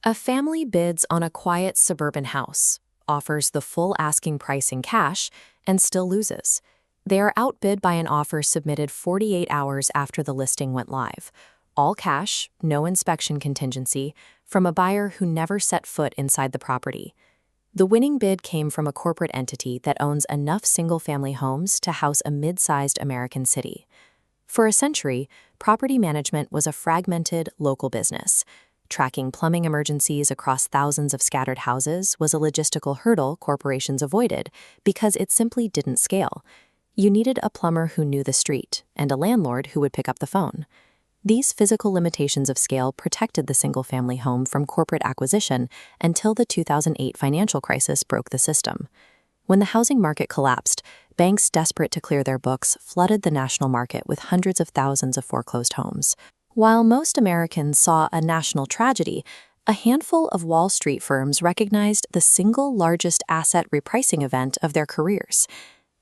A family bids on a quiet suburban house, offers the full asking price in cash, and still loses. They are outbid by an offer submitted 48 hours after the listing went live. All cash, no inspection contingency, from a buyer who never set foot inside the property. The winning bid came from a corporate entity that owns enough single-family homes to house a mid-sized American city. For a century, property management was a fragmented, local business. Tracking plumbing emergencies across thousands of scattered houses was a logistical hurdle corporations avoided because it simply didn't scale. You needed a plumber who knew the street and a landlord who would pick up the phone. These physical limitations of scale protected the single-family home from corporate acquisition until the 2008 financial crisis broke the system. When the housing market collapsed, banks desperate to clear their books flooded the national market with hundreds of thousands of foreclosed homes. While most Americans saw a national tragedy, a handful of Wall Street firms recognized the single largest asset repricing event of their careers.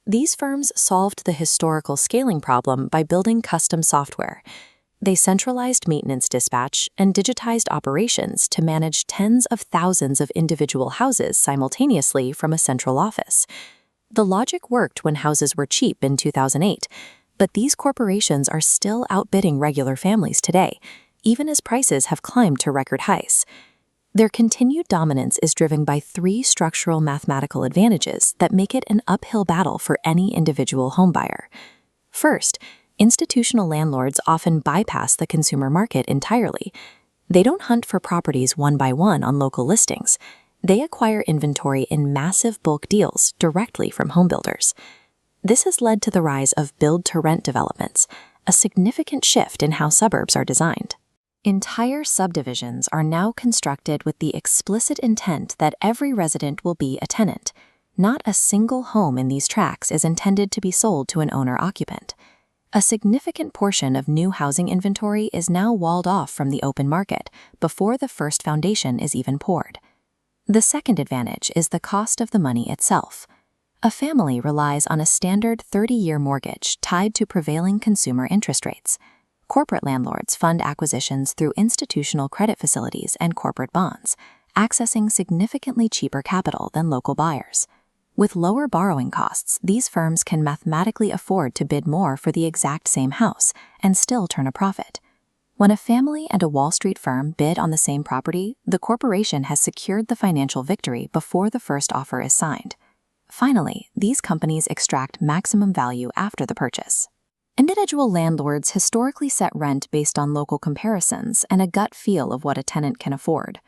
These firms solved the historical scaling problem by building custom software. They centralized maintenance dispatch and digitized operations to manage tens of thousands of individual houses simultaneously from a central office. The logic worked when houses were cheap in 2008, but these corporations are still outbidding regular families today, even as prices have climbed to record highs. Their continued dominance is driven by three structural mathematical advantages that make it an uphill battle for any individual homebuyer. First, institutional landlords often bypass the consumer market entirely. They don't hunt for properties one by one on local listings. They acquire inventory in massive bulk deals directly from homebuilders. This has led to the rise of build-to-rent developments, a significant shift in how suburbs are designed. Entire subdivisions are now constructed with the explicit intent that every resident will be a tenant. Not a single home in these tracts is intended to be sold to an owner-occupant. A significant portion of new housing inventory is now walled off from the open market before the first foundation is even poured. The second advantage is the cost of the money itself. A family relies on a standard 30-year mortgage tied to prevailing consumer interest rates. Corporate landlords fund acquisitions through institutional credit facilities and corporate bonds, accessing significantly cheaper capital than local buyers. With lower borrowing costs, these firms can mathematically afford to bid more for the exact same house and still turn a profit. When a family and a Wall Street firm bid on the same property, the corporation has secured the financial victory before the first offer is signed. Finally, these companies extract maximum value after the purchase. Individual landlords historically set rent based on local comparisons and a gut feel of what a tenant can afford.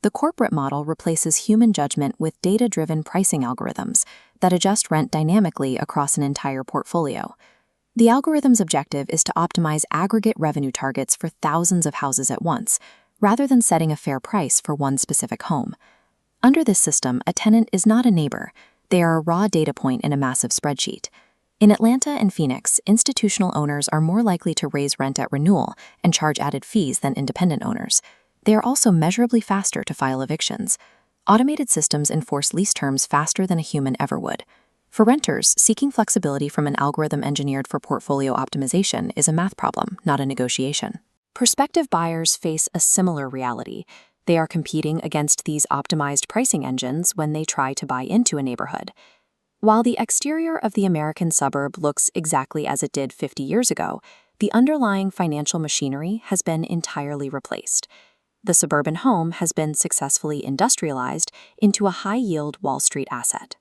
The corporate model replaces human judgment with data-driven pricing algorithms that adjust rent dynamically across an entire portfolio. The algorithm's objective is to optimize aggregate revenue targets for thousands of houses at once, rather than setting a fair price for one specific home. Under this system, a tenant is not a neighbor. They are a raw data point in a massive spreadsheet. In Atlanta and Phoenix, institutional owners are more likely to raise rent at renewal and charge added fees than independent owners. They are also measurably faster to file evictions. Automated systems enforce lease terms faster than a human ever would. For renters, seeking flexibility from an algorithm engineered for portfolio optimization is a math problem, not a negotiation. Prospective buyers face a similar reality. They are competing against these optimized pricing engines when they try to buy into a neighborhood. While the exterior of the American suburb looks exactly as it did 50 years ago, the underlying financial machinery has been entirely replaced. The suburban home has been successfully industrialized into a high-yield Wall Street asset.